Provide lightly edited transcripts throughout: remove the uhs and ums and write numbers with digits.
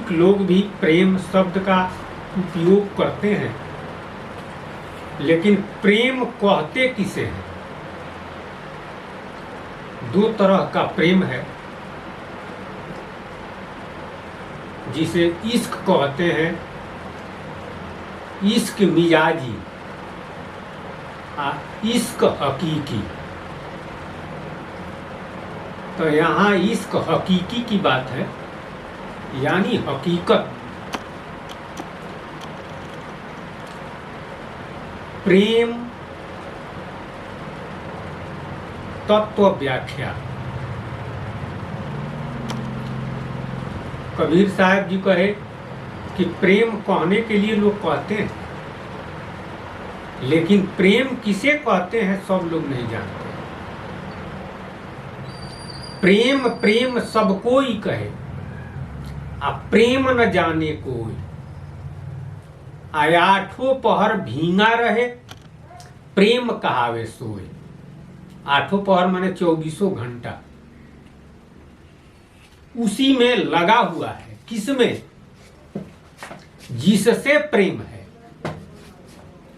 नास्तिक लोग भी प्रेम शब्द का उपयोग करते हैं, लेकिन प्रेम कहते किसे हैं? दो तरह का प्रेम है, जिसे इश्क कहते हैं, इश्क मिजाजी, इश्क हकीकी। तो यहाँ इश्क हकीकी की बात है, यानी हकीकत। प्रेम तत्व व्याख्या। कबीर साहब जी कहे कि प्रेम कहने के लिए लोग कहते हैं, लेकिन प्रेम किसे कहते हैं सब लोग नहीं जानते। प्रेम प्रेम सब कोई कहे, आ प्रेम न जाने कोई। आठों पहर भींगा रहे, प्रेम कहावे सोए। आठों पहर माने 24 घंटा उसी में लगा हुआ है। किसमें? जिससे प्रेम है,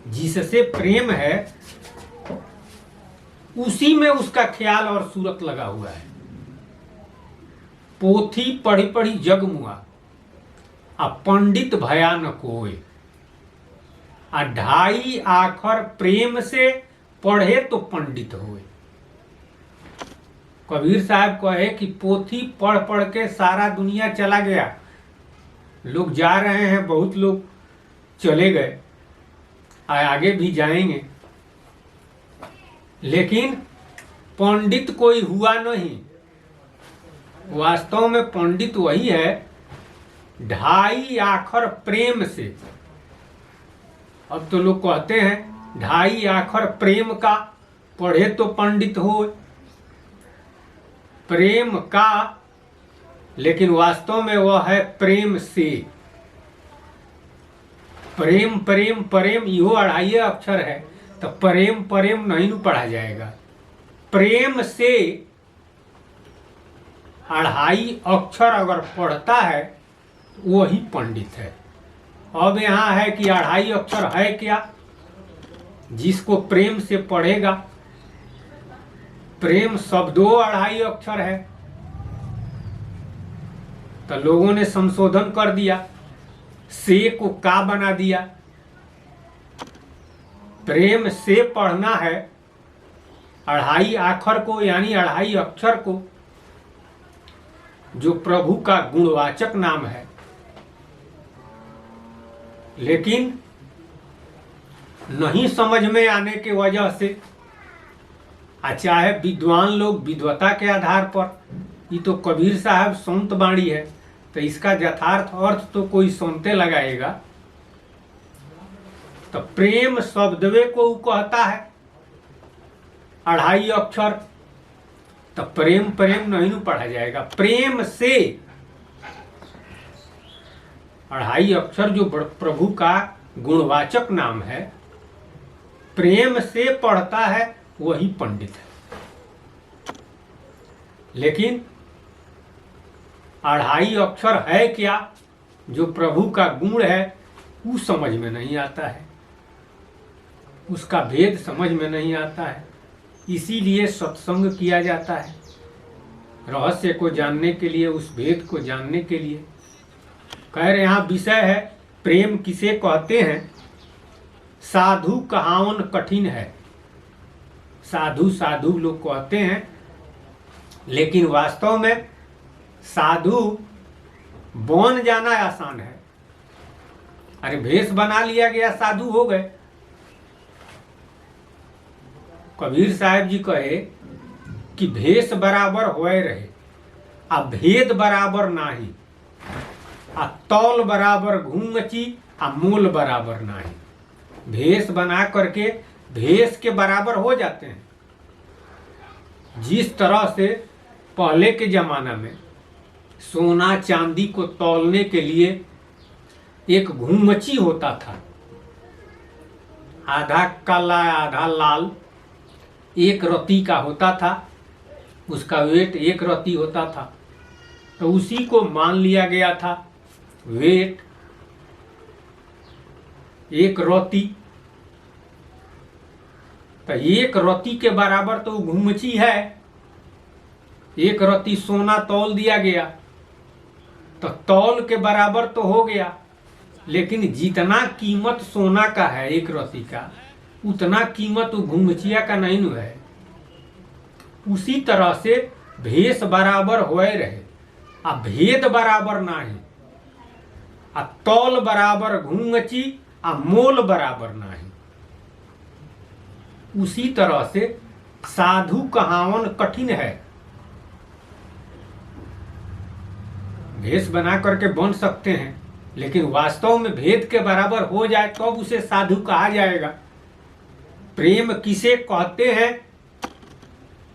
जिससे प्रेम है उसी में उसका ख्याल और सूरत लगा हुआ है। पोथी पढ़ी पढ़ी जग मुआ, आ पंडित भया न कोय। आ ढाई आखर प्रेम से पढ़े तो पंडित होए। कबीर साहब कहे कि पोथी पढ़ पढ़ के सारा दुनिया चला गया। लोग जा रहे हैं, बहुत लोग चले गए, आगे भी जाएंगे, लेकिन पंडित कोई हुआ नहीं। वास्तव में पंडित वही है, ढाई आखर प्रेम से। अब तो लोग कहते हैं ढाई आखर प्रेम का पढ़े तो पंडित हो, प्रेम का, लेकिन वास्तव में वह है प्रेम से। प्रेम प्रेम प्रेम इहो अढ़ाई अक्षर है, तो प्रेम प्रेम नहीं पढ़ा जाएगा। प्रेम से अढ़ाई अक्षर अगर पढ़ता है वही पंडित है। अब यहाँ है कि अढ़ाई अक्षर है क्या? जिसको प्रेम से पढ़ेगा, प्रेम शब्दों अढ़ाई अक्षर है, तो लोगों ने संशोधन कर दिया, से को का बना दिया। प्रेम से पढ़ना है अढ़ाई आखर को, यानी अढ़ाई अक्षर को, जो प्रभु का गुणवाचक नाम है। लेकिन नहीं समझ में आने की वजह से, चाहे विद्वान लोग विद्वता के आधार पर, ये तो कबीर साहब संत बाणी है, तो इसका यथार्थ अर्थ तो कोई संते लगाएगा। तो प्रेम शब्दवे को वो कहता है अढ़ाई अक्षर, तो प्रेम प्रेम नहीं पढ़ा जाएगा। प्रेम से अढ़ाई अक्षर जो प्रभु का गुणवाचक नाम है, प्रेम से पढ़ता है वही पंडित है। लेकिन अढ़ाई अक्षर है क्या, जो प्रभु का गुण है, वो समझ में नहीं आता है, उसका भेद समझ में नहीं आता है। इसीलिए सत्संग किया जाता है, रहस्य को जानने के लिए, उस भेद को जानने के लिए। कह रहे यहाँ विषय है प्रेम किसे कहते हैं। साधु कहावन कठिन है। साधु साधु लोग कहते हैं, लेकिन वास्तव में साधु बन जाना आसान है। अरे भेष बना लिया गया, साधु हो गए। कबीर साहब जी कहे कि भेष बराबर होए रहे, आ भेद बराबर नाही, आ तौल बराबर घूंगची, आ मोल बराबर नाही। भेष बना करके भेष के बराबर हो जाते हैं। जिस तरह से पहले के जमाना में सोना चांदी को तौलने के लिए एक घूंगची होता था, आधा काला आधा लाल, एक रत्ती का होता था, उसका वेट एक रत्ती होता था। तो उसी को मान लिया गया था वेट, एक रत्ती, तो एक रत्ती के बराबर तो घुमची है। एक रत्ती सोना तौल दिया गया तो तौल के बराबर तो हो गया, लेकिन जितना कीमत सोना का है एक रत्ती का, उतना कीमत घुमचिया का नहीं है। उसी तरह से भेष बराबर होए रहे, आ भेद बराबर नाही, आ तौल बराबर घुंगची, आ मोल बराबर नाही। उसी तरह से साधु कहावन कठिन है। भेष बना करके बन सकते हैं, लेकिन वास्तव में भेद के बराबर हो जाए तब तो उसे साधु कहा जाएगा। प्रेम किसे कहते हैं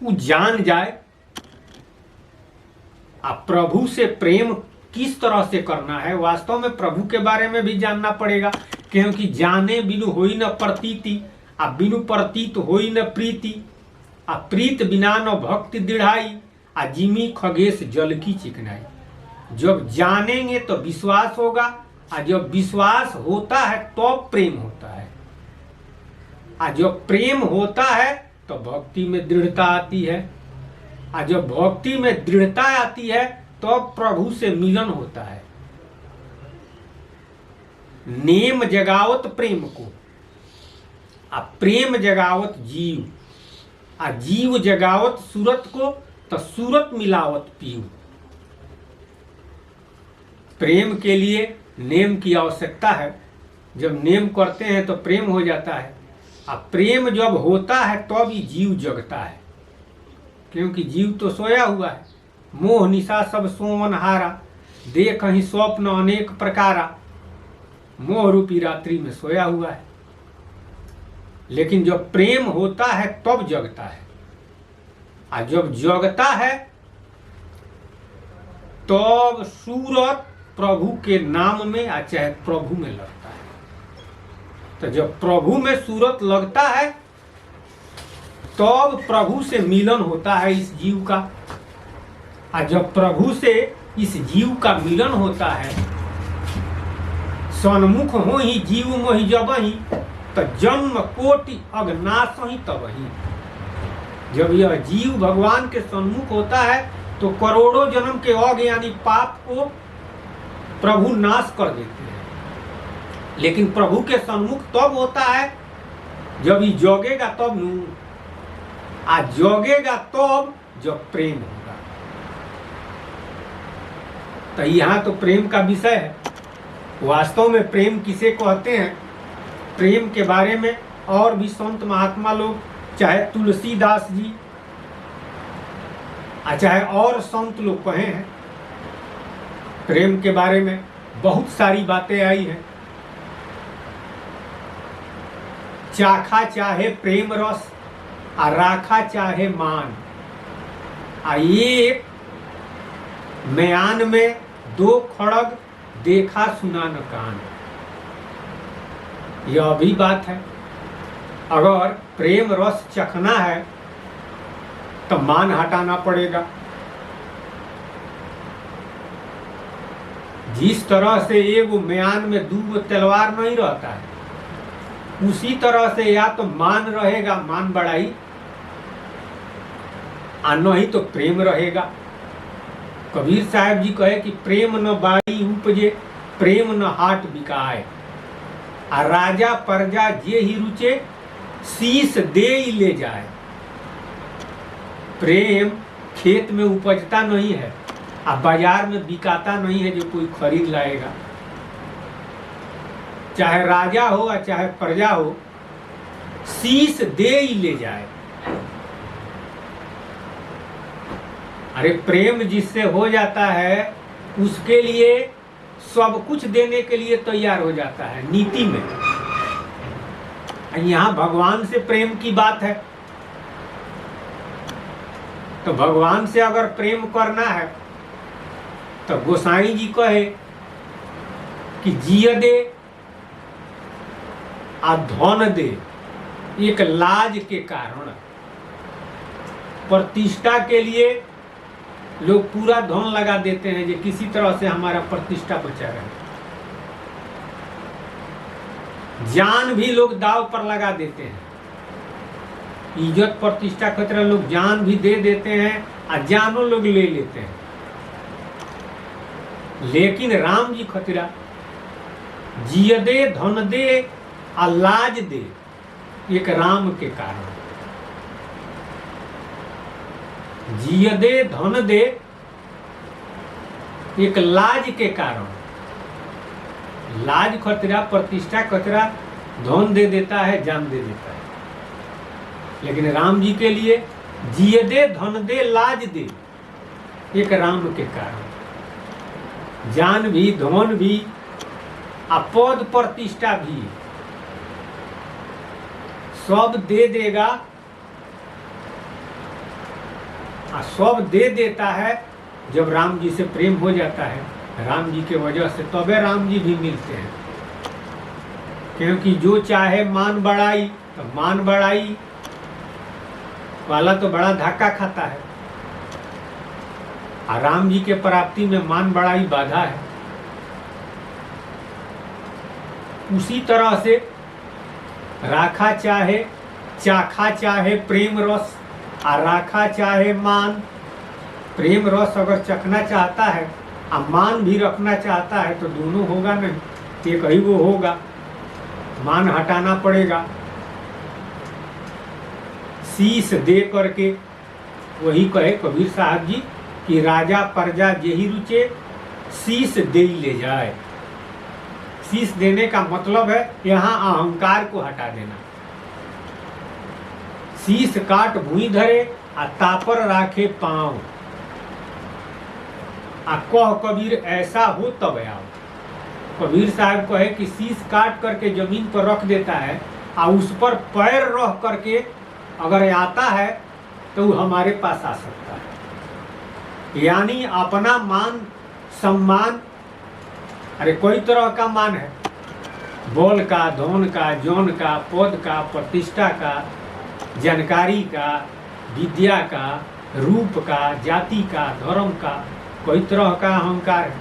वो जान जाए। अब प्रभु से प्रेम किस तरह से करना है, वास्तव में प्रभु के बारे में भी जानना पड़ेगा, क्योंकि जाने बिनु होई न प्रतीति, आ बिनु प्रतीत होई न प्रीति, आ प्रीत बिना न भक्ति दृढ़ाई, आ जिमी खगेश जल की चिकनाई। जब जानेंगे तो विश्वास होगा, आ जब विश्वास होता है तो प्रेम होता है, आ जब प्रेम होता है तो भक्ति में दृढ़ता आती है, आ जब भक्ति में दृढ़ता आती है तो प्रभु से मिलन होता है। नेम जगावत प्रेम को, आ प्रेम जगावत जीव, आ जीव जगावत सूरत को, तो सूरत मिलावत पीव। प्रेम के लिए नेम की आवश्यकता है। जब नेम करते हैं तो प्रेम हो जाता है। अब प्रेम जब होता है तब ही जीव जगता है, क्योंकि जीव तो सोया हुआ है। मोह निशा सब सोवन हारा, देख ही स्वप्न अनेक प्रकारा। मोह रूपी रात्रि में सोया हुआ है, लेकिन जब प्रेम होता है तब जगता है। और जब जगता है तब सूरत प्रभु के नाम में आ चाहे प्रभु में लगता है। तो जब प्रभु में सूरत लगता है तब प्रभु से मिलन होता है इस जीव का। और जब प्रभु से इस जीव का मिलन होता है, सन्मुख हो ही जीव मोहि जबहि, तो जन्म कोटि अगनाश ही तबहि। जब यह जीव भगवान के सन्मुख होता है तो करोड़ों जन्म के अग यानी पाप को प्रभु नाश कर देते हैं। लेकिन प्रभु के सन्मुख तब होता है जब ये जोगेगा तब नू, आज जोगेगा तब जब प्रेम होगा। तो यहाँ तो प्रेम का विषय है। वास्तव में प्रेम किसे कहते हैं, प्रेम के बारे में और भी संत महात्मा लोग, चाहे तुलसीदास जी चाहे और संत लोग कहे हैं, प्रेम के बारे में बहुत सारी बातें आई हैं। चाखा चाहे प्रेम रस, आ राखा चाहे मान, आ एक म्यान में दो खड़ग, देखा सुना न कान। यह भी बात है। अगर प्रेम रस चखना है तो मान हटाना पड़ेगा। जिस तरह से एगो म्यान में दो तलवार नहीं रहता है, उसी तरह से या तो मान रहेगा, मान बढ़ाई, और नहीं तो प्रेम रहेगा। कबीर साहब जी कहे कि प्रेम न बाड़ी उपजे, प्रेम न हाट बिकाए, आ राजा प्रजा जे ही रुचे, शीश दे ही ले जाए। प्रेम खेत में उपजता नहीं है, आ बाजार में बिकाता नहीं है जो कोई खरीद लाएगा। चाहे राजा हो या चाहे प्रजा हो, शीश दे ही ले जाए। अरे प्रेम जिससे हो जाता है उसके लिए सब कुछ देने के लिए तैयार हो जाता है नीति में। यहाँ भगवान से प्रेम की बात है, तो भगवान से अगर प्रेम करना है तो गोसाई जी कहे कि जिय दे आ धन दे, एक लाज के कारण, प्रतिष्ठा के लिए लोग पूरा धन लगा देते हैं जो किसी तरह से हमारा प्रतिष्ठा बचा रहे। जान भी लोग दाव पर लगा देते हैं, इज्जत प्रतिष्ठा खतरा लोग जान भी दे देते हैं और जानों लोग ले लेते हैं। लेकिन राम जी खतरा जिय दे धन दे और लाज दे, एक राम के कारण। जिय दे धन दे एक लाज के कारण। लाज खतरा प्रतिष्ठा खतरा धन दे देता है, जान दे देता है। लेकिन राम जी के लिए जिय दे धन दे लाज दे, एक राम के कारण। जान भी धन भी पद प्रतिष्ठा भी सब दे देगा, सब दे देता है जब राम जी से प्रेम हो जाता है। राम जी के वजह से तबे राम जी भी मिलते हैं। क्योंकि जो चाहे मान बढ़ाई, तो मान बढ़ाई वाला तो बड़ा धक्का खाता है, और राम जी के प्राप्ति में मान बढ़ाई बाधा है। उसी तरह से राखा चाहे चाखा चाहे प्रेम रस, और राखा चाहे मान। प्रेम रस अगर चखना चाहता है और मान भी रखना चाहता है तो दोनों होगा नहीं, एक ही वो होगा। मान हटाना पड़ेगा, शीश दे करके। वही कहे कबीर साहब जी कि राजा प्रजा जेही रुचे, शीश दे ले जाए। शीश देने का मतलब है यहाँ अहंकार को हटा देना। शीश काट भूई धरे आ तापर राखे पांव, आ कह कबीर ऐसा हो तब आओ। कबीर साहब कहे कि शीश काट करके जमीन पर रख देता है, आ उस पर पैर रख करके अगर आता है तो वो हमारे पास आ सकता है। यानी अपना मान सम्मान, अरे कोई तरह का मान है, बोल का, धन का, जौन का, पद का, प्रतिष्ठा का, जानकारी का, विद्या का, रूप का, जाति का, धर्म का, कोई तरह का अहंकार है।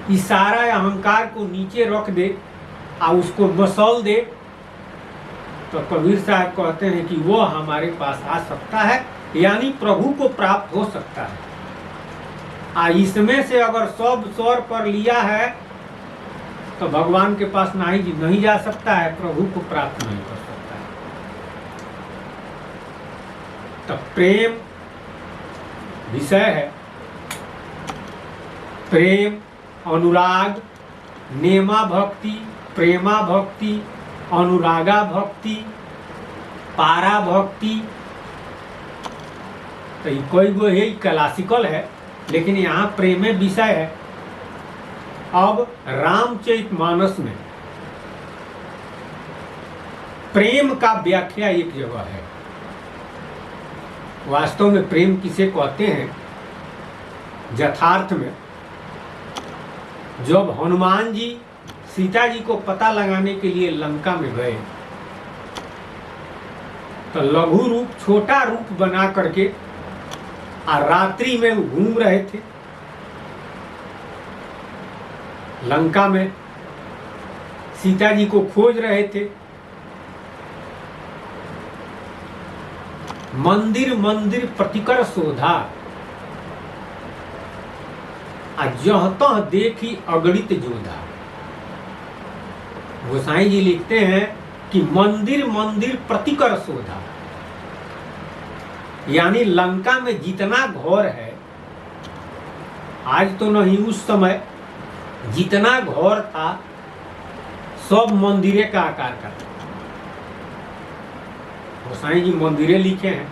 इस सारा अहंकार को नीचे रख दे और उसको मसल दे तो कबीर साहब कहते हैं कि वो हमारे पास आ सकता है, यानी प्रभु को प्राप्त हो सकता है। इसमें से अगर सब स्वर पर लिया है तो भगवान के पास नहीं जा सकता है, प्रभु को प्राप्त नहीं कर सकता है। तो प्रेम विषय है, प्रेम, अनुराग, नेमा भक्ति, प्रेमा भक्ति, अनुरागा भक्ति, पारा भक्ति। तो कोई वो है क्लासिकल है, लेकिन यहाँ प्रेमे विषय है। अब रामचरितमानस में प्रेम का व्याख्या एक जगह है। वास्तव में प्रेम किसे कहते हैं? यथार्थ में जब हनुमान जी सीता जी को पता लगाने के लिए लंका में गए तो लघु रूप, छोटा रूप बना करके और रात्रि में वो घूम रहे थे लंका में, सीता जी को खोज रहे थे। मंदिर मंदिर प्रतिकर शोधा, जह तह देखी अगणित जोधा। गोसाई जी लिखते हैं कि मंदिर मंदिर प्रतिकर शोधा, यानी लंका में जितना घर है, आज तो नहीं, उस समय जितना घर था सब मंदिरे का आकार का था। गोसाई जी मंदिरे लिखे हैं,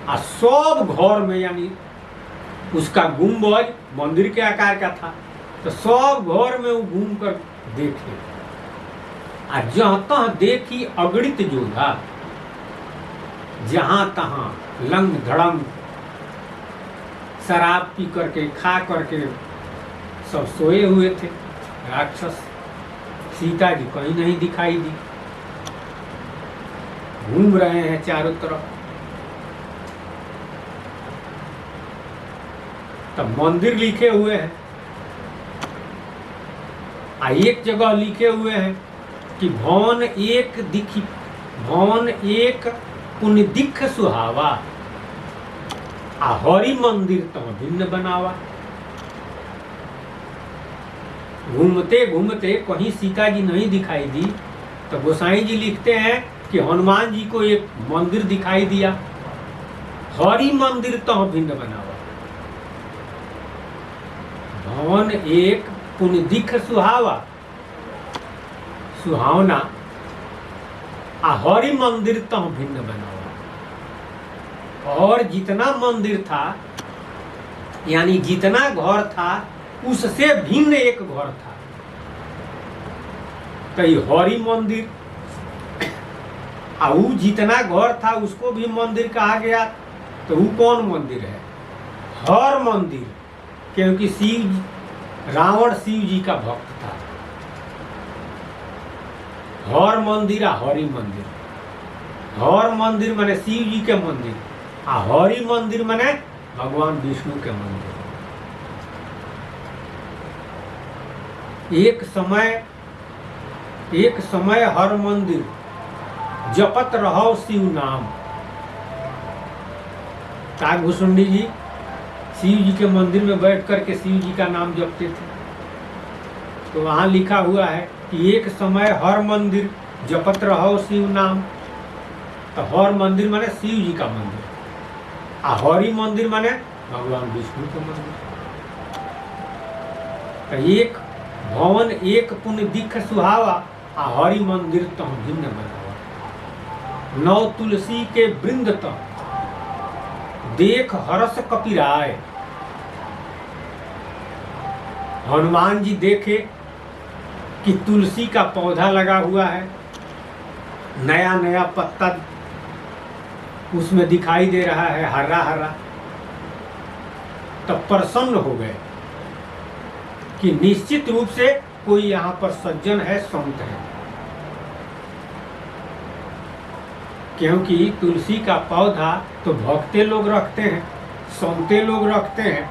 और सब घर में यानी उसका गुंबज मंदिर के आकार का था। तो सब घर में वो घूम कर देखे, और जहाँ तहाँ देखी अगणित जोधा, जहाँ तहाँ लंग धड़ंग शराब पी करके, खा करके सब सोए हुए थे राक्षस। सीता जी कहीं नहीं दिखाई दी, घूम रहे हैं चारों तरफ। तब मंदिर लिखे हुए हैं। एक जगह लिखे हुए हैं कि भवन एक पुण्य दिख सुहावा, आ हरि मंदिर तम भिन्न बनावा। घूमते घूमते कहीं सीता जी नहीं दिखाई दी, तो गोसाई जी लिखते हैं कि हनुमान जी को एक मंदिर दिखाई दिया, हरि मंदिर तम भिन्न बनावा। भवन एक पुण्य दिख सुहावा, सुहावना, आ हरि मंदिर तम भिन्न बनावा। और जितना मंदिर था, यानी जितना घर था, उससे भिन्न एक घर था। तो ये हरि मंदिर, और जितना घर था उसको भी मंदिर कहा गया। तो वो कौन मंदिर है? हर मंदिर, क्योंकि रावण शिव जी का भक्त था। हर मंदिर आ हरि मंदिर, हर मंदिर माने शिव जी के मंदिर, आ हरि मंदिर माने भगवान विष्णु के मंदिर। एक समय हर मंदिर जपत रहो शिव नाम। काग भुसुंडी जी शिव जी के मंदिर में बैठ करके शिव जी का नाम जपते थे। तो वहाँ लिखा हुआ है कि एक समय हर मंदिर जपत रहो शिव नाम। तो हर मंदिर माने शिव जी का मंदिर, आ हरि मंदिर माने भगवान विष्णु का मंदिर। तो एक भवन एक पुण्य दिख सुहावा, आ हरि मंदिर तम भिन्न बनावा। नौ तुलसी के वृंद तम देख हरस कपिराय। हनुमान जी देखे कि तुलसी का पौधा लगा हुआ है, नया नया पत्ता उसमें दिखाई दे रहा है, हरा हरा। तब प्रसन्न हो गए कि निश्चित रूप से कोई यहाँ पर सज्जन है, संत है। क्योंकि तुलसी का पौधा तो भक्ते लोग रखते हैं, संते लोग रखते हैं।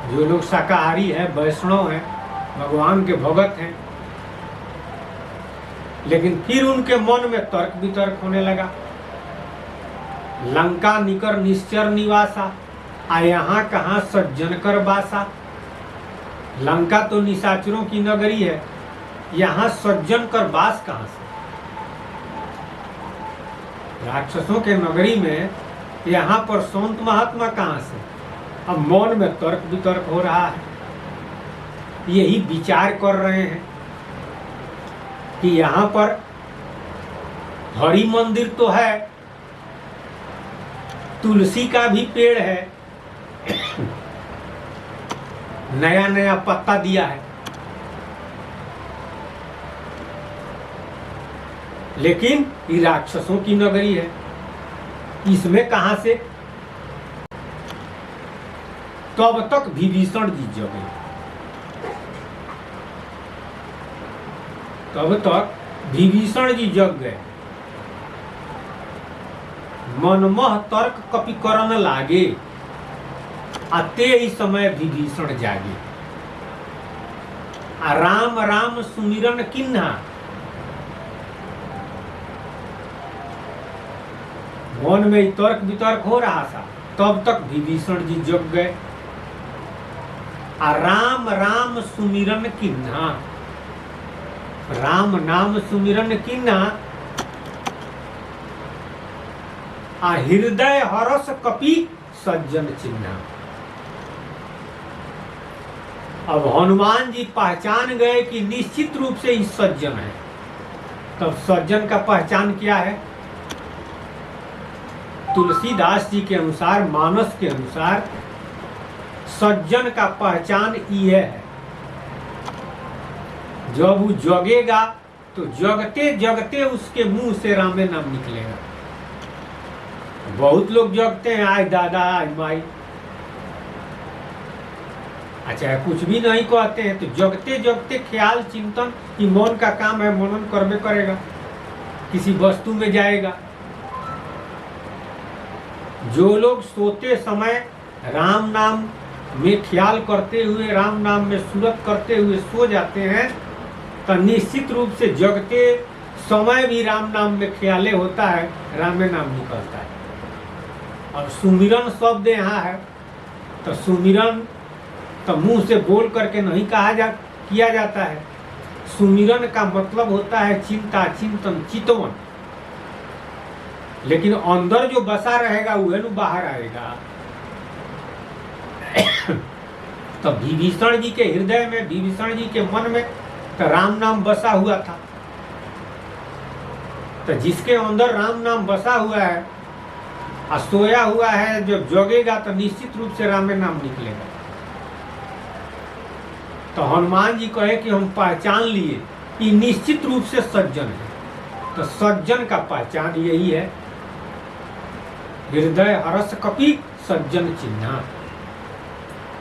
जो लोग शाकाहारी है, वैष्णव हैं, भगवान के भगत हैं। लेकिन फिर उनके मन में तर्क वितर्क होने लगा। लंका निकर निश्चर निवासा, आ यहाँ कहाँ सज्जन कर बासा। लंका तो निशाचरों की नगरी है, यहाँ सज्जन कर बास कहाँ से? राक्षसों के नगरी में यहाँ पर संत महात्मा कहाँ से? अब मन में तर्क वितर्क हो रहा है। यही विचार कर रहे हैं कि यहाँ पर हरि मंदिर तो है, तुलसी का भी पेड़ है, नया नया पत्ता दिया है, लेकिन ये राक्षसों की नगरी है, इसमें कहां से? तब तक विभीषण जी जगे। तब तक विभीषण जी जग गए। मनमह तर्क कपि करन लागे, आते ही समय विभीषण जागे। आ राम राम सुमिरन किन्हा। मन में तर्क वितर्क हो रहा था, तब तक विभीषण जी जग गए। आ राम राम सुमिरन किन्हा, राम नाम सुमिरन किन्हा। आ हृदय हरस कपि सज्जन चिन्हा। अब हनुमान जी पहचान गए कि निश्चित रूप से इस सज्जन है। तब सज्जन का पहचान क्या है? तुलसीदास जी के अनुसार, मानस के अनुसार, सज्जन का पहचान ये है, जब वो जगेगा तो जगते जगते उसके मुंह से रामे नाम निकलेगा। बहुत लोग जगते हैं, आय दादा आय माई, अच्छा कुछ भी नहीं कहते हैं, तो जगते जगते ख्याल चिंतन कि मन का काम है, मनन करबे करेगा, किसी वस्तु में जाएगा। जो लोग सोते समय राम नाम में ख्याल करते हुए, राम नाम में सूरत करते हुए सो जाते हैं, तो निश्चित रूप से जगते समय भी राम नाम में ख्याले होता है, रामे नाम निकलता है। और सुमिरन शब्द यहाँ है, तो सुमिरन तो मुंह से बोल करके नहीं किया जाता है। सुमिरन का मतलब होता है चिंता, चिंतन, चितवन। लेकिन अंदर जो बसा रहेगा वह न बाहर आएगा। तो विभीषण जी के हृदय में, विभीषण जी के मन में तो राम नाम बसा हुआ था। तो जिसके अंदर राम नाम बसा हुआ है और सोया हुआ है, जब जगेगा तो निश्चित रूप से राम नाम निकलेगा। तो हनुमान जी कहे कि हम पहचान लिए कि निश्चित रूप से सज्जन है। तो सज्जन का पहचान यही है, हृदय हर्ष कपि सज्जन चिन्हा।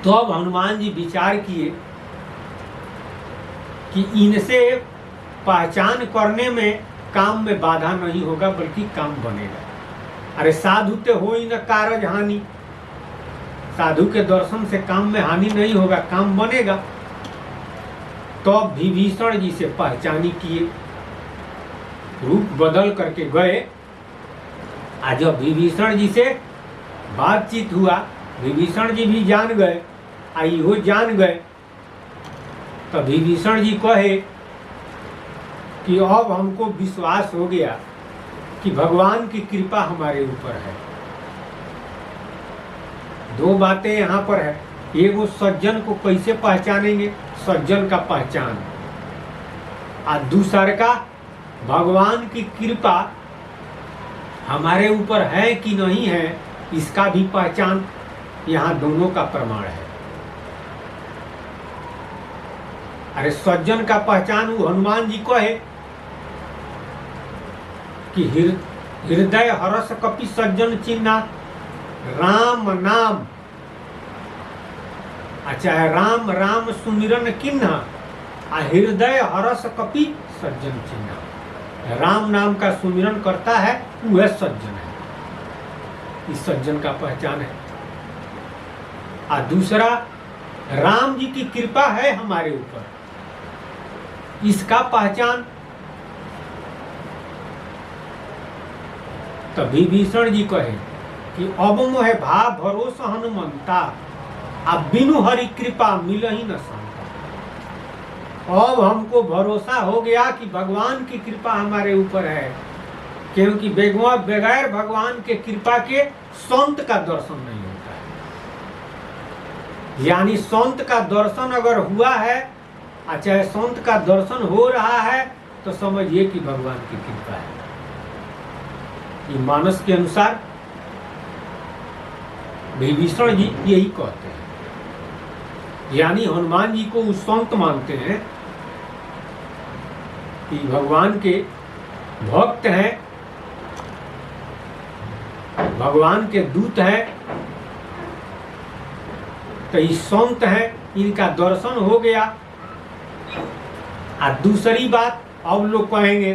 तो अब हनुमान जी विचार किए कि इनसे पहचान करने में काम में बाधा नहीं होगा, बल्कि काम बनेगा। अरे साधु ते हो ही न कारज हानि, साधु के दर्शन से काम में हानि नहीं होगा, काम बनेगा। तो अब विभीषण जी से पहचानी किए, रूप बदल करके गए। आज जब विभीषण जी से बातचीत हुआ, विभीषण जी भी जान गए, इहो जान गए। तो विभीषण जी कहे कि अब हमको विश्वास हो गया कि भगवान की कृपा हमारे ऊपर है। दो बातें यहाँ पर है, एक वो सज्जन को कैसे पहचानेंगे, सज्जन का पहचान, और दूसर का भगवान की कृपा हमारे ऊपर है कि नहीं है, इसका भी पहचान। यहाँ दोनों का प्रमाण है। अरे सज्जन का पहचान वो हनुमान जी को है कि हृदय हर्ष कपि सज्जन चिन्हा, राम नाम, अच्छा है राम राम सुमिरन किन्हा, हृदय हर्ष कपि सज्जन चिन्हा। राम नाम का सुमिरन करता है वह सज्जन है, इस सज्जन का पहचान है। और दूसरा, राम जी की कृपा है हमारे ऊपर, इसका पहचान। तो विभीषण जी कहे कि अब मोहे भाव भरोसा हनुमंता, अब बिनु हरि कृपा मिलहि न शांता। अब हमको भरोसा हो गया कि भगवान की कृपा हमारे ऊपर है, क्योंकि बगैर भगवान के कृपा के संत का दर्शन नहीं होता है। यानी संत का दर्शन अगर हुआ है, चाहे संत का दर्शन हो रहा है, तो समझिए कि भगवान की कृपा है। ये मानस के अनुसार विभीषण जी यही कहते हैं। यानी हनुमान जी को उस संत मानते हैं कि भगवान के भक्त हैं, भगवान के दूत हैं। तो ये संत हैं, इनका दर्शन हो गया। और दूसरी बात अब लोग कहेंगे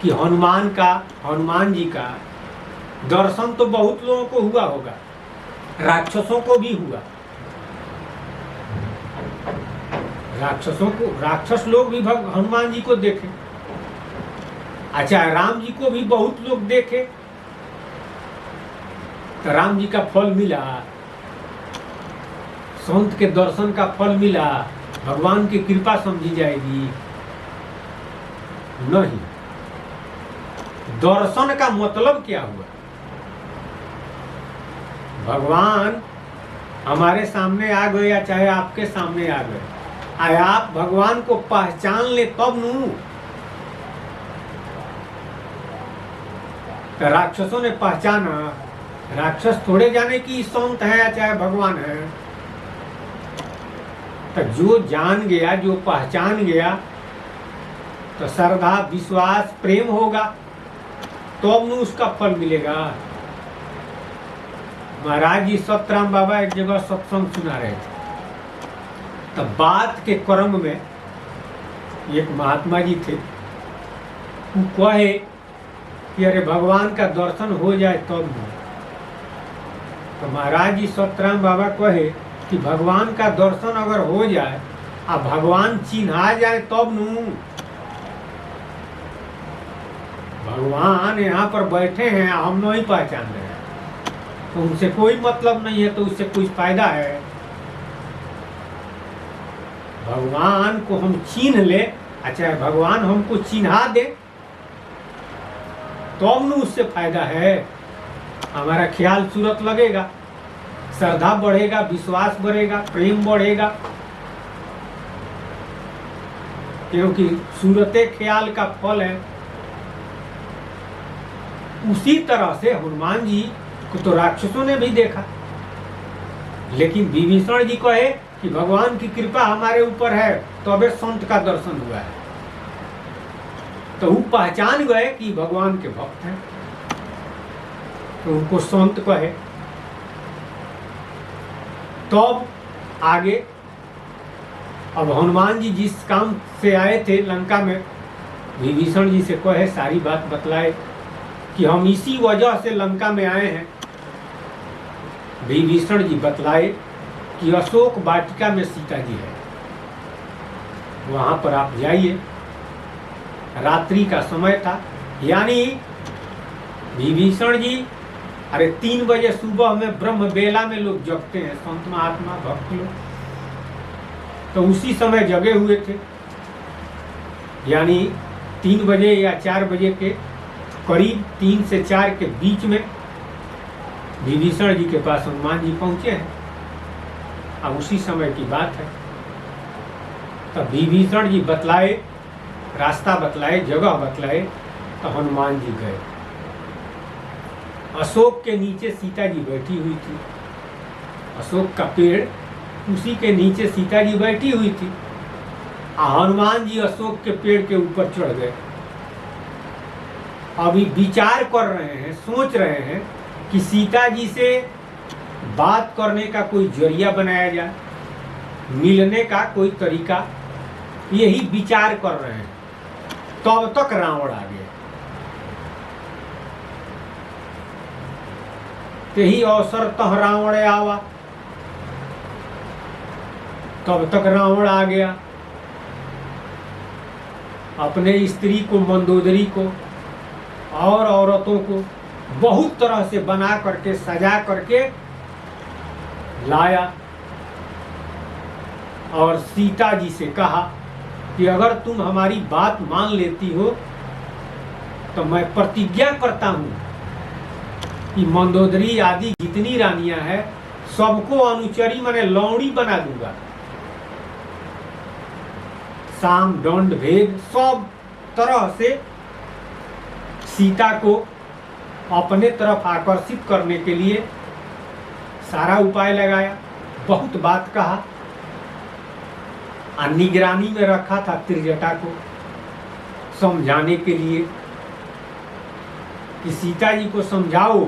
कि हनुमान जी का दर्शन तो बहुत लोगों को हुआ होगा, राक्षसों को भी हुआ। राक्षस लोग भी हनुमान जी को देखे, अच्छा राम जी को भी बहुत लोग देखे। तो राम जी का फल मिला, संत के दर्शन का फल मिला, भगवान की कृपा समझी जाएगी? नहीं। दर्शन का मतलब क्या हुआ? भगवान हमारे सामने आ गए या चाहे आपके सामने आ गए, आप भगवान को पहचान ले तब नू। तो राक्षसों ने पहचाना, राक्षस थोड़े जाने कि संत है या चाहे भगवान है। तो जो जान गया, जो पहचान गया, तो श्रद्धा विश्वास प्रेम होगा, तो अब नू उसका फल मिलेगा। महाराज जी सतराम बाबा एक जगह सत्संग सुना रहे थे, तो बात के क्रम में एक महात्मा जी थे, वो कहे कि अरे भगवान का दर्शन हो जाए तब। तो महाराज जी सतराम बाबा कहे कि भगवान का दर्शन अगर हो जाए आ भगवान चिन्हा जाए तब नू, भगवान यहाँ पर बैठे हैं हम नहीं पहचान रहे हैं तो उनसे कोई मतलब नहीं है, तो उससे कुछ फायदा है? भगवान को हम चिन्ह ले, अच्छा भगवान हमको चिन्हा दे तो न उससे फायदा है। हमारा ख्याल सूरत लगेगा, श्रद्धा बढ़ेगा, विश्वास बढ़ेगा, प्रेम बढ़ेगा, क्योंकि सूरते ख्याल का फल है। उसी तरह से हनुमान जी को तो राक्षसों ने भी देखा, लेकिन विभीषण जी कहे कि भगवान की कृपा हमारे ऊपर है तो अबे संत का दर्शन हुआ है, तो वो पहचान गए कि भगवान के भक्त हैं, तो उनको संत कहे। तब आगे अब हनुमान जी जिस काम से आए थे लंका में, विभीषण जी से कहे, सारी बात बतलाए कि हम इसी वजह से लंका में आए हैं। विभीषण जी बतलाए कि अशोक वाटिका में सीता जी है, वहां पर आप जाइए। रात्रि का समय था, यानी विभीषण जी, अरे 3 बजे सुबह में ब्रह्म बेला में लोग जगते हैं, संत महात्मा भक्त लोग, तो उसी समय जगे हुए थे, यानी 3 बजे या 4 बजे के करीब, 3 से 4 के बीच में विभीषण जी के पास हनुमान जी पहुंचे हैं। अब उसी समय की बात है। तब विभीषण जी बतलाए, रास्ता बतलाए, जगह बतलाए, तो हनुमान जी गए। अशोक के नीचे सीता जी बैठी हुई थी, अशोक का पेड़, उसी के नीचे सीता जी बैठी हुई थी। हनुमान जी अशोक के पेड़ के ऊपर चढ़ गए। अभी विचार कर रहे हैं, सोच रहे हैं कि सीता जी से बात करने का कोई जरिया बनाया जाए, मिलने का कोई तरीका, यही विचार कर रहे हैं। तब तक रावण आ गया। यही अवसर तह रावण आवा, तब तक रावण आ गया। अपने स्त्री को, मंदोदरी को और औरतों को बहुत तरह से बना करके, सजा करके लाया और सीता जी से कहा कि अगर तुम हमारी बात मान लेती हो तो मैं प्रतिज्ञा करता हूं कि मंदोदरी आदि जितनी रानियां हैं सबको अनुचरी माने लौड़ी बना दूंगा। साम दंड भेद सब तरह से सीता को अपने तरफ आकर्षित करने के लिए सारा उपाय लगाया, बहुत बात कहा। निगरानी में रखा था त्रिजटा को समझाने के लिए कि सीता जी को समझाओ,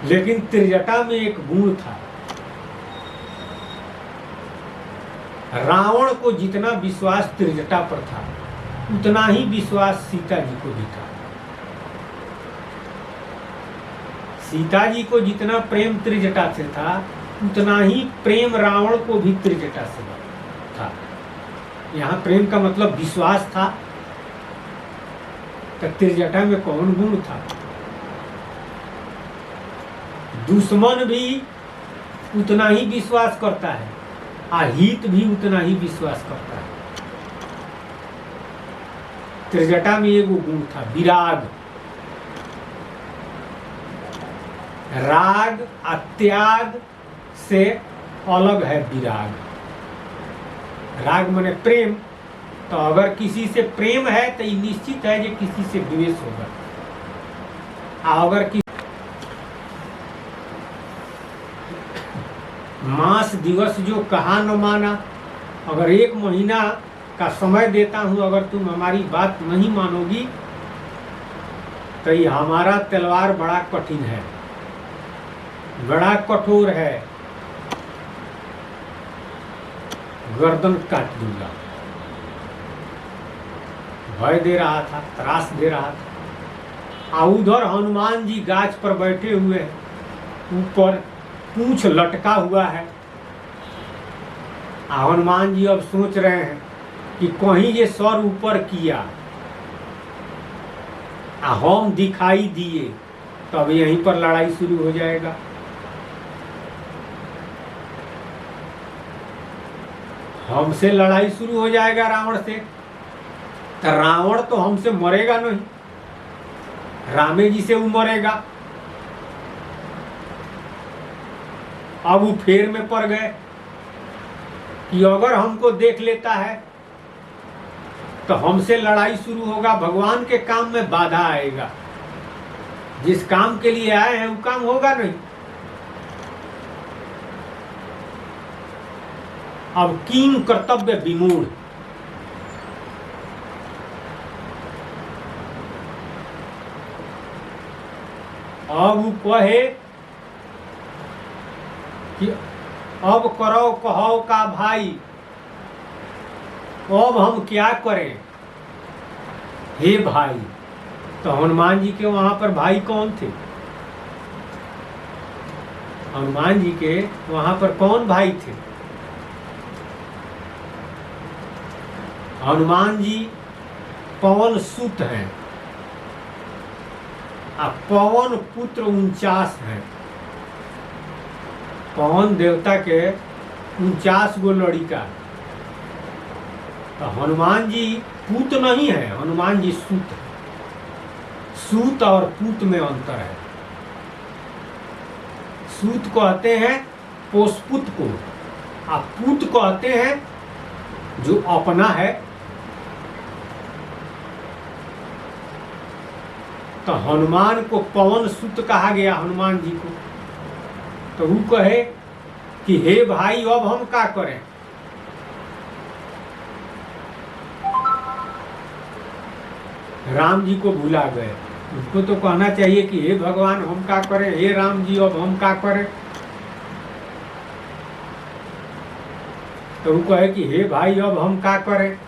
लेकिन त्रिजटा में एक गुण था। रावण को जितना विश्वास त्रिजटा पर था उतना ही विश्वास सीता जी को भी था। सीता जी को जितना प्रेम त्रिजटा से था उतना ही प्रेम रावण को भी त्रिजटा से था। यहाँ प्रेम का मतलब विश्वास था, तो त्रिजटा में कौन गुण था? दुश्मन भी उतना ही विश्वास करता है, अहित भी उतना ही विश्वास करता है। त्रिजटा में एक गुण था, विराग। राग त्याग से अलग है विराग। राग माने प्रेम, तो अगर किसी से प्रेम है तो ये निश्चित है कि किसी से द्वेष होगा। अगर किसी मास दिवस जो कहा न माना, अगर 1 महीना का समय देता हूं, अगर तुम हमारी बात नहीं मानोगी तो ये हमारा तलवार बड़ा कठिन है, बड़ा कठोर है, गर्दन काट दूंगा। भय दे रहा था, त्रास दे रहा था। उधर हनुमान जी गाछ पर बैठे हुए हैं, ऊपर पूंछ लटका हुआ है। हनुमान जी अब सोच रहे हैं कि कहीं ये सर ऊपर किया हम दिखाई दिए, तब यहीं पर लड़ाई शुरू हो जाएगा। हमसे लड़ाई शुरू हो जाएगा रावण से, तो रावण तो हमसे मरेगा नहीं, रामे जी से वो मरेगा। अब वो फेर में पड़ गए कि अगर हमको देख लेता है तो हमसे लड़ाई शुरू होगा, भगवान के काम में बाधा आएगा, जिस काम के लिए आए हैं वो काम होगा नहीं। अब किम कर्तव्य विमूढ़, अब वो कहे कि अब करो कहो का भाई, अब हम क्या करें हे भाई। तो हनुमान जी के वहां पर भाई कौन थे? हनुमान जी के वहां पर कौन भाई थे? हनुमान जी पवन सुत हैं, पवन पुत्र 49 हैं। पवन देवता के 49 गो लड़िका। तो हनुमान जी पूत नहीं है, हनुमान जी सूत है। सूत और पूत में अंतर है। सूत कहते हैं पोषपुत को, और पूत कहते हैं जो अपना है। तो हनुमान को पवन सुत कहा गया, हनुमान जी को। तो वो कहे कि हे भाई अब हम क्या करें। राम जी को भुला गए। उसको तो कहना चाहिए कि हे भगवान हम क्या करें, हे राम जी अब हम क्या करें। तो वो कहे कि हे भाई अब हम क्या करें।